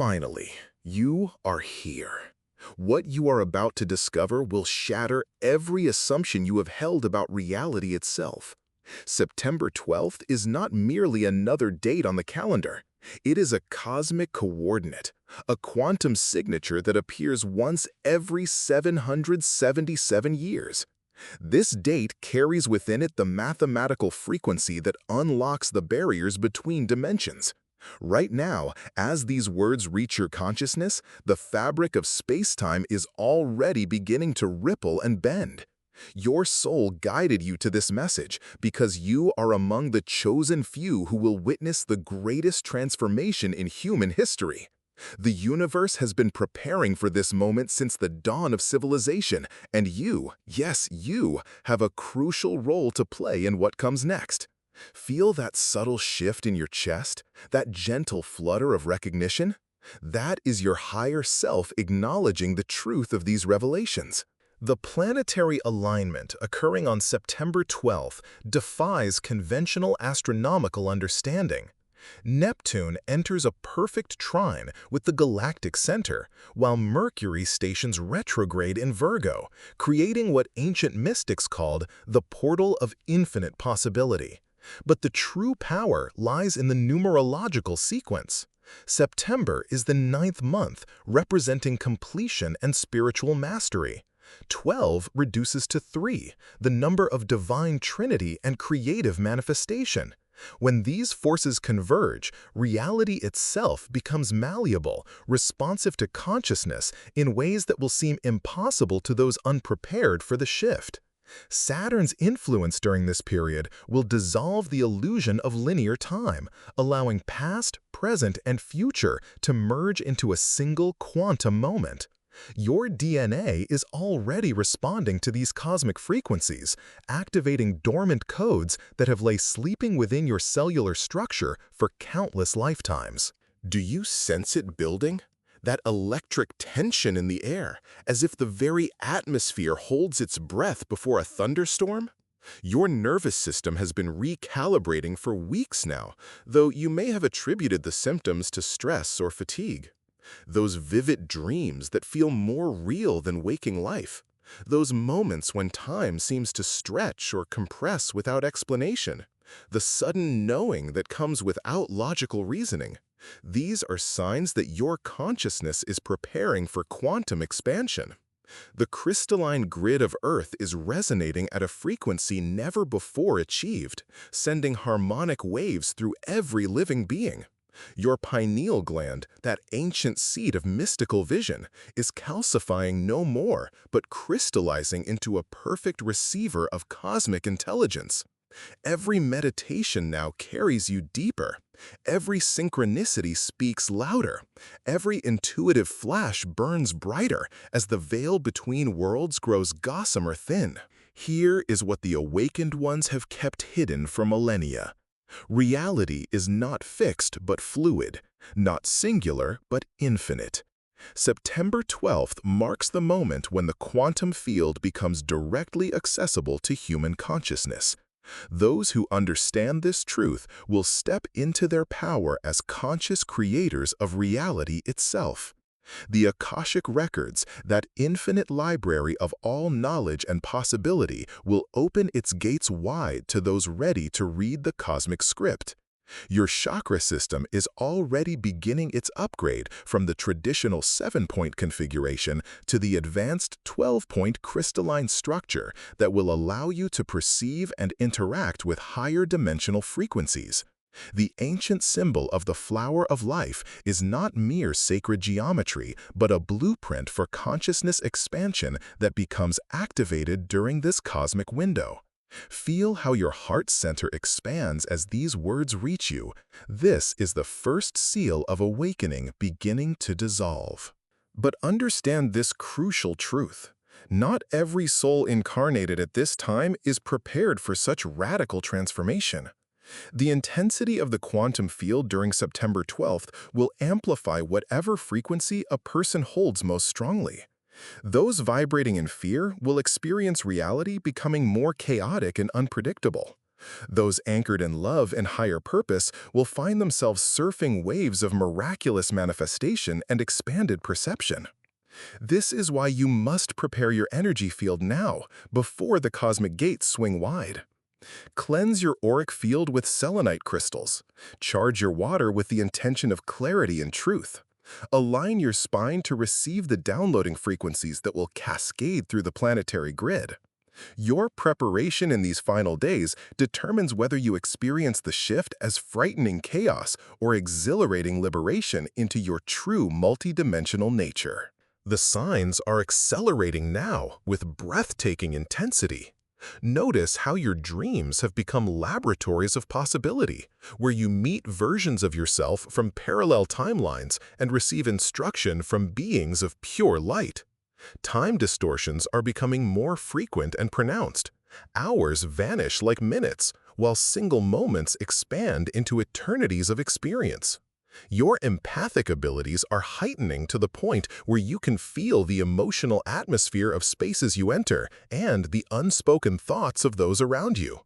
Finally, you are here. What you are about to discover will shatter every assumption you have held about reality itself. September 12th is not merely another date on the calendar. It is a cosmic coordinate, a quantum signature that appears once every 777 years. This date carries within it the mathematical frequency that unlocks the barriers between dimensions. Right now, as these words reach your consciousness, the fabric of space-time is already beginning to ripple and bend. Your soul guided you to this message because you are among the chosen few who will witness the greatest transformation in human history. The universe has been preparing for this moment since the dawn of civilization, and you, yes, you, have a crucial role to play in what comes next. Feel that subtle shift in your chest, that gentle flutter of recognition? That is your higher self acknowledging the truth of these revelations. The planetary alignment occurring on September 12th defies conventional astronomical understanding. Neptune enters a perfect trine with the galactic center, while Mercury stations retrograde in Virgo, creating what ancient mystics called the portal of infinite possibility. But the true power lies in the numerological sequence. September is the 9th month, representing completion and spiritual mastery. 12 reduces to 3, the number of divine trinity and creative manifestation. When these forces converge, reality itself becomes malleable, responsive to consciousness in ways that will seem impossible to those unprepared for the shift. Saturn's influence during this period will dissolve the illusion of linear time, allowing past, present, and future to merge into a single quantum moment. Your DNA is already responding to these cosmic frequencies, activating dormant codes that have lay sleeping within your cellular structure for countless lifetimes. Do you sense it building? That electric tension in the air, as if the very atmosphere holds its breath before a thunderstorm? Your nervous system has been recalibrating for weeks now, though you may have attributed the symptoms to stress or fatigue. Those vivid dreams that feel more real than waking life. Those moments when time seems to stretch or compress without explanation. The sudden knowing that comes without logical reasoning. These are signs that your consciousness is preparing for quantum expansion. The crystalline grid of Earth is resonating at a frequency never before achieved, sending harmonic waves through every living being. Your pineal gland, that ancient seat of mystical vision, is calcifying no more, but crystallizing into a perfect receiver of cosmic intelligence. Every meditation now carries you deeper. Every synchronicity speaks louder. Every intuitive flash burns brighter as the veil between worlds grows gossamer thin. Here is what the awakened ones have kept hidden for millennia. Reality is not fixed but fluid, not singular but infinite. September 12th marks the moment when the quantum field becomes directly accessible to human consciousness. Those who understand this truth will step into their power as conscious creators of reality itself. The Akashic Records, that infinite library of all knowledge and possibility, will open its gates wide to those ready to read the cosmic script. Your chakra system is already beginning its upgrade from the traditional 7-point configuration to the advanced 12-point crystalline structure that will allow you to perceive and interact with higher dimensional frequencies. The ancient symbol of the flower of life is not mere sacred geometry, but a blueprint for consciousness expansion that becomes activated during this cosmic window. Feel how your heart center expands as these words reach you. This is the first seal of awakening beginning to dissolve. But understand this crucial truth. Not every soul incarnated at this time is prepared for such radical transformation. The intensity of the quantum field during September 12th will amplify whatever frequency a person holds most strongly. Those vibrating in fear will experience reality becoming more chaotic and unpredictable. Those anchored in love and higher purpose will find themselves surfing waves of miraculous manifestation and expanded perception. This is why you must prepare your energy field now, before the cosmic gates swing wide. Cleanse your auric field with selenite crystals. Charge your water with the intention of clarity and truth. Align your spine to receive the downloading frequencies that will cascade through the planetary grid. Your preparation in these final days determines whether you experience the shift as frightening chaos or exhilarating liberation into your true multidimensional nature. The signs are accelerating now with breathtaking intensity. Notice how your dreams have become laboratories of possibility, where you meet versions of yourself from parallel timelines and receive instruction from beings of pure light. Time distortions are becoming more frequent and pronounced. Hours vanish like minutes, while single moments expand into eternities of experience. Your empathic abilities are heightening to the point where you can feel the emotional atmosphere of spaces you enter and the unspoken thoughts of those around you.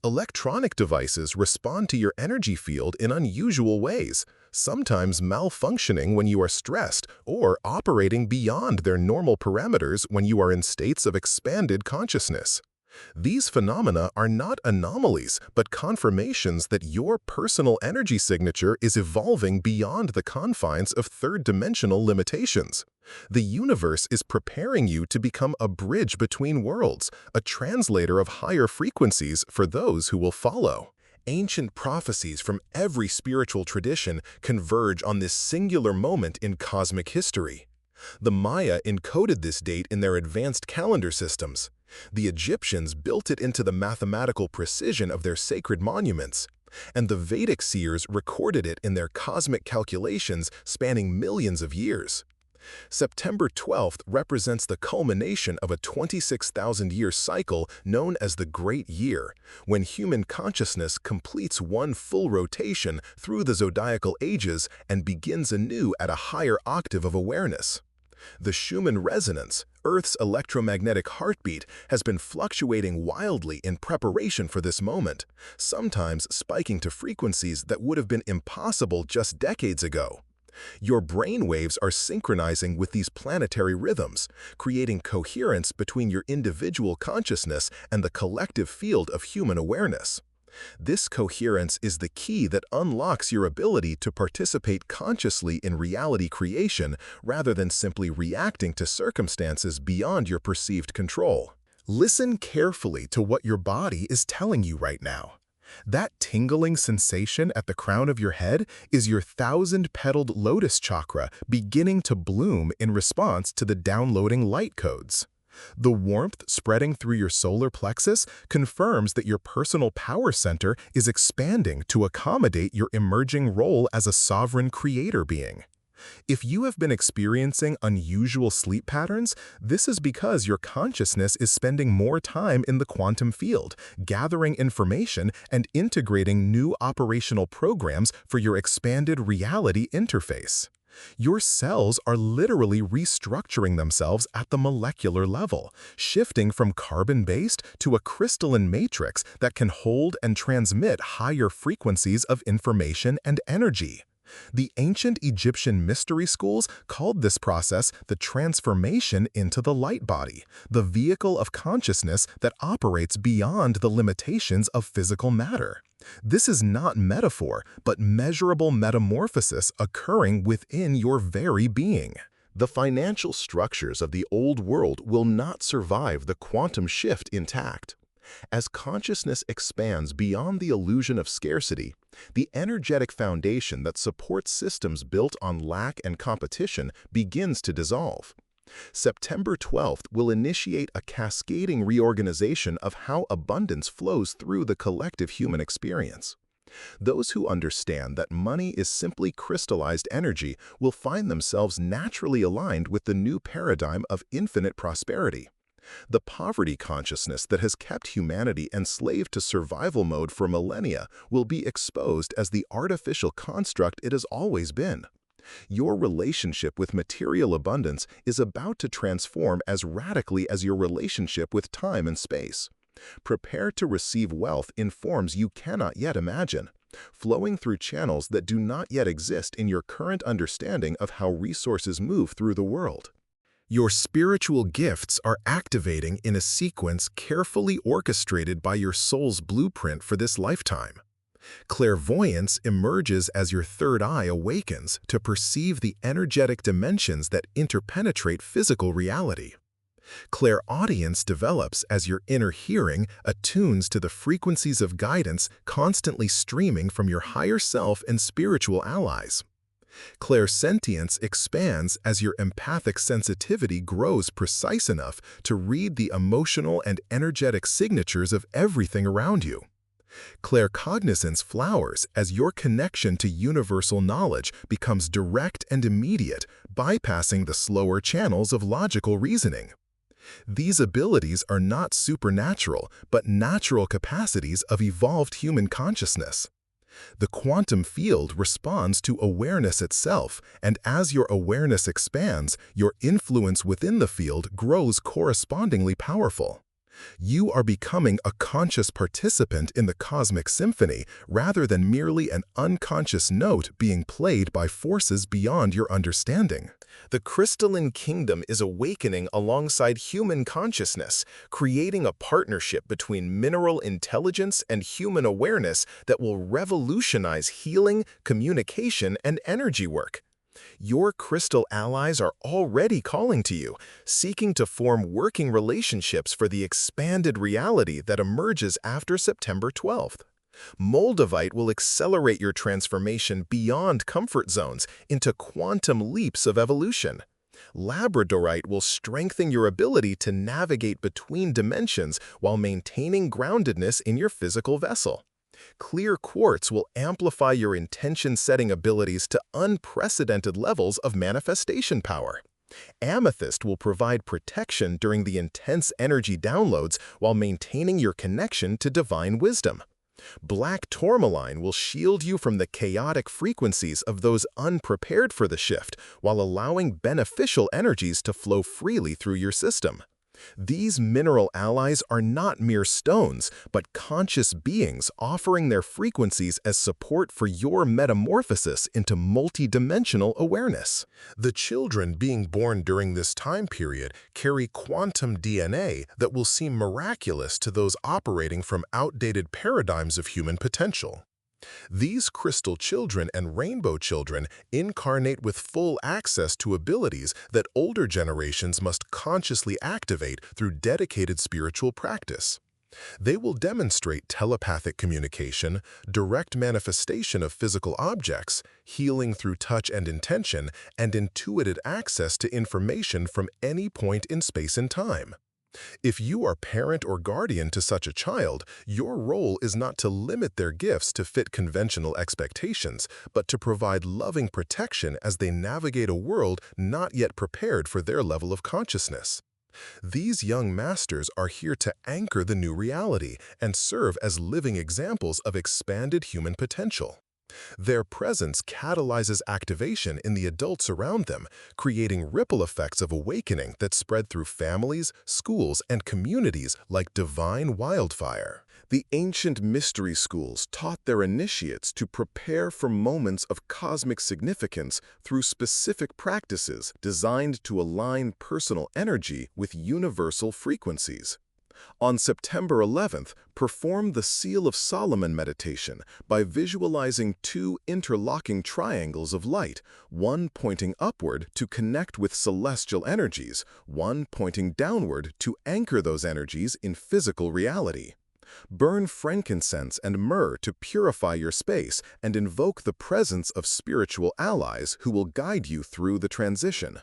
Electronic devices respond to your energy field in unusual ways, sometimes malfunctioning when you are stressed or operating beyond their normal parameters when you are in states of expanded consciousness. These phenomena are not anomalies, but confirmations that your personal energy signature is evolving beyond the confines of third-dimensional limitations. The universe is preparing you to become a bridge between worlds, a translator of higher frequencies for those who will follow. Ancient prophecies from every spiritual tradition converge on this singular moment in cosmic history. The Maya encoded this date in their advanced calendar systems. The Egyptians built it into the mathematical precision of their sacred monuments, and the Vedic seers recorded it in their cosmic calculations spanning millions of years. September 12th represents the culmination of a 26,000-year cycle known as the Great Year, when human consciousness completes one full rotation through the zodiacal ages and begins anew at a higher octave of awareness. The Schumann resonance, Earth's electromagnetic heartbeat, has been fluctuating wildly in preparation for this moment, sometimes spiking to frequencies that would have been impossible just decades ago. Your brain waves are synchronizing with these planetary rhythms, creating coherence between your individual consciousness and the collective field of human awareness. This coherence is the key that unlocks your ability to participate consciously in reality creation rather than simply reacting to circumstances beyond your perceived control. Listen carefully to what your body is telling you right now. That tingling sensation at the crown of your head is your thousand-petaled lotus chakra beginning to bloom in response to the downloading light codes. The warmth spreading through your solar plexus confirms that your personal power center is expanding to accommodate your emerging role as a sovereign creator being. If you have been experiencing unusual sleep patterns, this is because your consciousness is spending more time in the quantum field, gathering information and integrating new operational programs for your expanded reality interface. Your cells are literally restructuring themselves at the molecular level, shifting from carbon-based to a crystalline matrix that can hold and transmit higher frequencies of information and energy. The ancient Egyptian mystery schools called this process the transformation into the light body, the vehicle of consciousness that operates beyond the limitations of physical matter. This is not metaphor, but measurable metamorphosis occurring within your very being. The financial structures of the old world will not survive the quantum shift intact. As consciousness expands beyond the illusion of scarcity, the energetic foundation that supports systems built on lack and competition begins to dissolve. September 12th will initiate a cascading reorganization of how abundance flows through the collective human experience. Those who understand that money is simply crystallized energy will find themselves naturally aligned with the new paradigm of infinite prosperity. The poverty consciousness that has kept humanity enslaved to survival mode for millennia will be exposed as the artificial construct it has always been. Your relationship with material abundance is about to transform as radically as your relationship with time and space. Prepare to receive wealth in forms you cannot yet imagine, flowing through channels that do not yet exist in your current understanding of how resources move through the world. Your spiritual gifts are activating in a sequence carefully orchestrated by your soul's blueprint for this lifetime. Clairvoyance emerges as your third eye awakens to perceive the energetic dimensions that interpenetrate physical reality. Clairaudience develops as your inner hearing attunes to the frequencies of guidance constantly streaming from your higher self and spiritual allies. Clairsentience expands as your empathic sensitivity grows precise enough to read the emotional and energetic signatures of everything around you. Claircognizance flowers as your connection to universal knowledge becomes direct and immediate, bypassing the slower channels of logical reasoning. These abilities are not supernatural, but natural capacities of evolved human consciousness. The quantum field responds to awareness itself, and as your awareness expands, your influence within the field grows correspondingly powerful. You are becoming a conscious participant in the cosmic symphony rather than merely an unconscious note being played by forces beyond your understanding. The crystalline kingdom is awakening alongside human consciousness, creating a partnership between mineral intelligence and human awareness that will revolutionize healing, communication, and energy work. Your crystal allies are already calling to you, seeking to form working relationships for the expanded reality that emerges after September 12th. Moldavite will accelerate your transformation beyond comfort zones into quantum leaps of evolution. Labradorite will strengthen your ability to navigate between dimensions while maintaining groundedness in your physical vessel. Clear quartz will amplify your intention-setting abilities to unprecedented levels of manifestation power. Amethyst will provide protection during the intense energy downloads while maintaining your connection to divine wisdom. Black tourmaline will shield you from the chaotic frequencies of those unprepared for the shift while allowing beneficial energies to flow freely through your system. These mineral allies are not mere stones, but conscious beings offering their frequencies as support for your metamorphosis into multidimensional awareness. The children being born during this time period carry quantum DNA that will seem miraculous to those operating from outdated paradigms of human potential. These crystal children and rainbow children incarnate with full access to abilities that older generations must consciously activate through dedicated spiritual practice. They will demonstrate telepathic communication, direct manifestation of physical objects, healing through touch and intention, and intuitive access to information from any point in space and time. If you are parent or guardian to such a child, your role is not to limit their gifts to fit conventional expectations, but to provide loving protection as they navigate a world not yet prepared for their level of consciousness. These young masters are here to anchor the new reality and serve as living examples of expanded human potential. Their presence catalyzes activation in the adults around them, creating ripple effects of awakening that spread through families, schools, and communities like divine wildfire. The ancient mystery schools taught their initiates to prepare for moments of cosmic significance through specific practices designed to align personal energy with universal frequencies. On September 11th, perform the Seal of Solomon meditation by visualizing two interlocking triangles of light, one pointing upward to connect with celestial energies, one pointing downward to anchor those energies in physical reality. Burn frankincense and myrrh to purify your space and invoke the presence of spiritual allies who will guide you through the transition.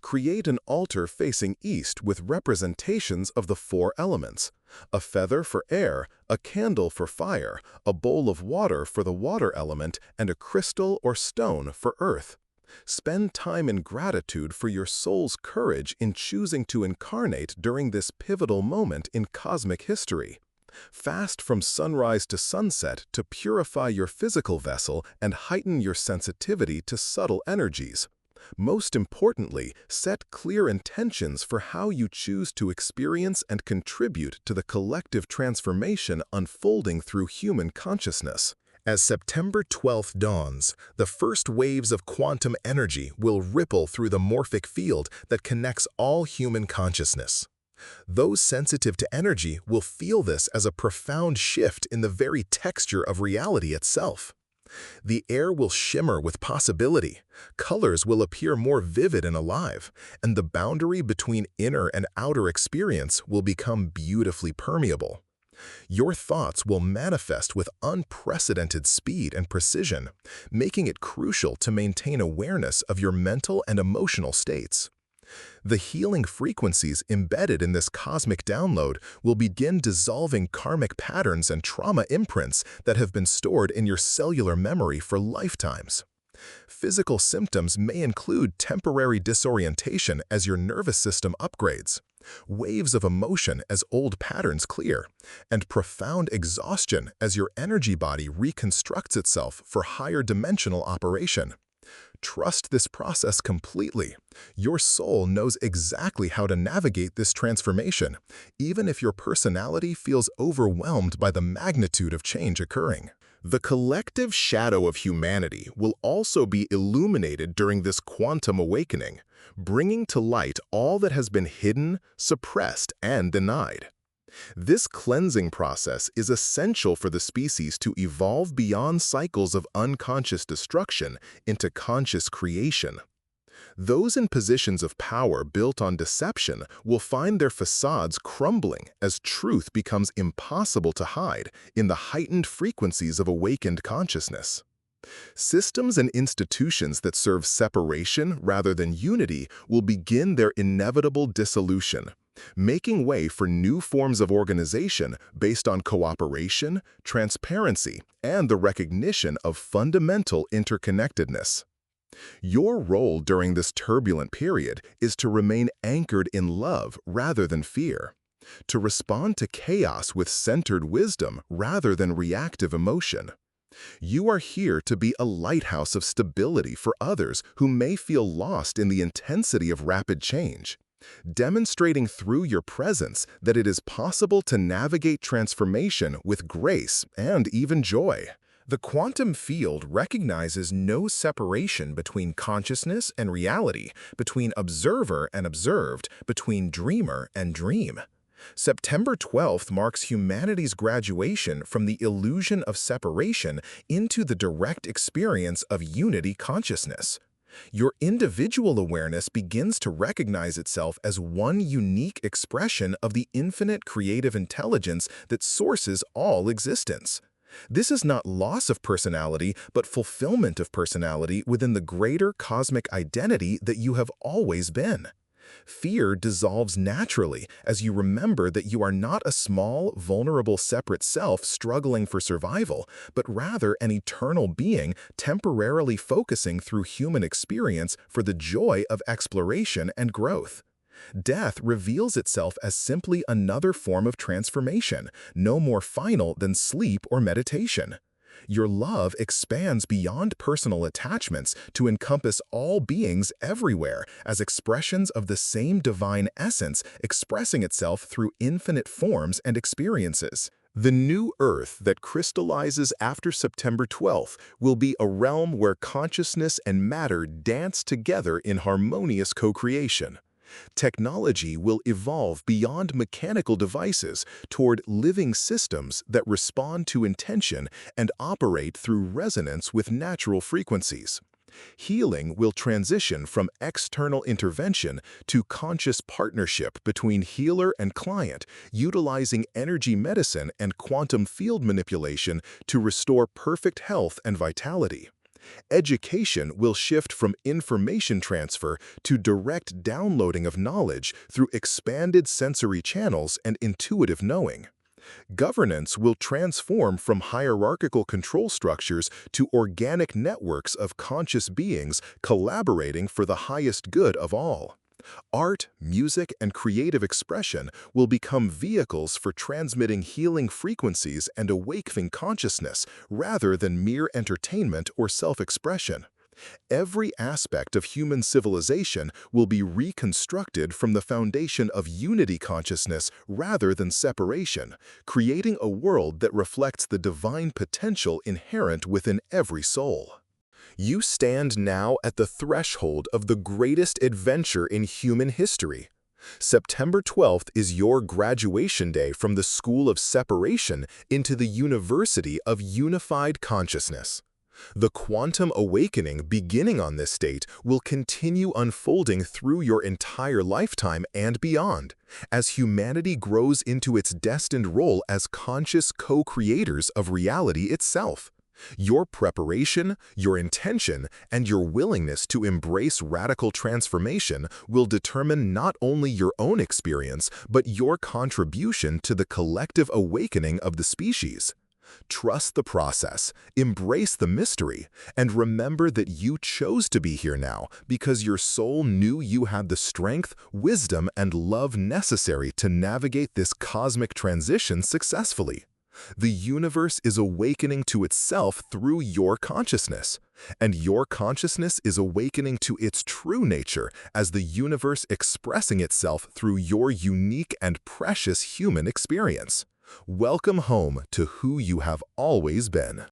Create an altar facing east with representations of the four elements: a feather for air, a candle for fire, a bowl of water for the water element, and a crystal or stone for earth. Spend time in gratitude for your soul's courage in choosing to incarnate during this pivotal moment in cosmic history. Fast from sunrise to sunset to purify your physical vessel and heighten your sensitivity to subtle energies. Most importantly, set clear intentions for how you choose to experience and contribute to the collective transformation unfolding through human consciousness. As September 12th dawns, the first waves of quantum energy will ripple through the morphic field that connects all human consciousness. Those sensitive to energy will feel this as a profound shift in the very texture of reality itself. The air will shimmer with possibility, colors will appear more vivid and alive, and the boundary between inner and outer experience will become beautifully permeable. Your thoughts will manifest with unprecedented speed and precision, making it crucial to maintain awareness of your mental and emotional states. The healing frequencies embedded in this cosmic download will begin dissolving karmic patterns and trauma imprints that have been stored in your cellular memory for lifetimes. Physical symptoms may include temporary disorientation as your nervous system upgrades, waves of emotion as old patterns clear, and profound exhaustion as your energy body reconstructs itself for higher dimensional operation. Trust this process completely. Your soul knows exactly how to navigate this transformation, even if your personality feels overwhelmed by the magnitude of change occurring. The collective shadow of humanity will also be illuminated during this quantum awakening, bringing to light all that has been hidden, suppressed, and denied. This cleansing process is essential for the species to evolve beyond cycles of unconscious destruction into conscious creation. Those in positions of power built on deception will find their facades crumbling as truth becomes impossible to hide in the heightened frequencies of awakened consciousness. Systems and institutions that serve separation rather than unity will begin their inevitable dissolution, making way for new forms of organization based on cooperation, transparency, and the recognition of fundamental interconnectedness. Your role during this turbulent period is to remain anchored in love rather than fear, to respond to chaos with centered wisdom rather than reactive emotion. You are here to be a lighthouse of stability for others who may feel lost in the intensity of rapid change, demonstrating through your presence that it is possible to navigate transformation with grace and even joy. The quantum field recognizes no separation between consciousness and reality, between observer and observed, between dreamer and dream. September 12th marks humanity's graduation from the illusion of separation into the direct experience of unity consciousness. Your individual awareness begins to recognize itself as one unique expression of the infinite creative intelligence that sources all existence. This is not loss of personality, but fulfillment of personality within the greater cosmic identity that you have always been. Fear dissolves naturally as you remember that you are not a small, vulnerable, separate self struggling for survival, but rather an eternal being temporarily focusing through human experience for the joy of exploration and growth. Death reveals itself as simply another form of transformation, no more final than sleep or meditation. Your love expands beyond personal attachments to encompass all beings everywhere as expressions of the same divine essence expressing itself through infinite forms and experiences. The new Earth that crystallizes after September 12th will be a realm where consciousness and matter dance together in harmonious co-creation. Technology will evolve beyond mechanical devices toward living systems that respond to intention and operate through resonance with natural frequencies. Healing will transition from external intervention to conscious partnership between healer and client, utilizing energy medicine and quantum field manipulation to restore perfect health and vitality. Education will shift from information transfer to direct downloading of knowledge through expanded sensory channels and intuitive knowing. Governance will transform from hierarchical control structures to organic networks of conscious beings collaborating for the highest good of all. Art, music, and creative expression will become vehicles for transmitting healing frequencies and awakening consciousness rather than mere entertainment or self-expression. Every aspect of human civilization will be reconstructed from the foundation of unity consciousness rather than separation, creating a world that reflects the divine potential inherent within every soul. You stand now at the threshold of the greatest adventure in human history. September 12th is your graduation day from the School of Separation into the University of Unified Consciousness. The quantum awakening beginning on this date will continue unfolding through your entire lifetime and beyond, as humanity grows into its destined role as conscious co-creators of reality itself. Your preparation, your intention, and your willingness to embrace radical transformation will determine not only your own experience, but your contribution to the collective awakening of the species. Trust the process, embrace the mystery, and remember that you chose to be here now because your soul knew you had the strength, wisdom, and love necessary to navigate this cosmic transition successfully. The universe is awakening to itself through your consciousness, and your consciousness is awakening to its true nature as the universe expressing itself through your unique and precious human experience. Welcome home to who you have always been.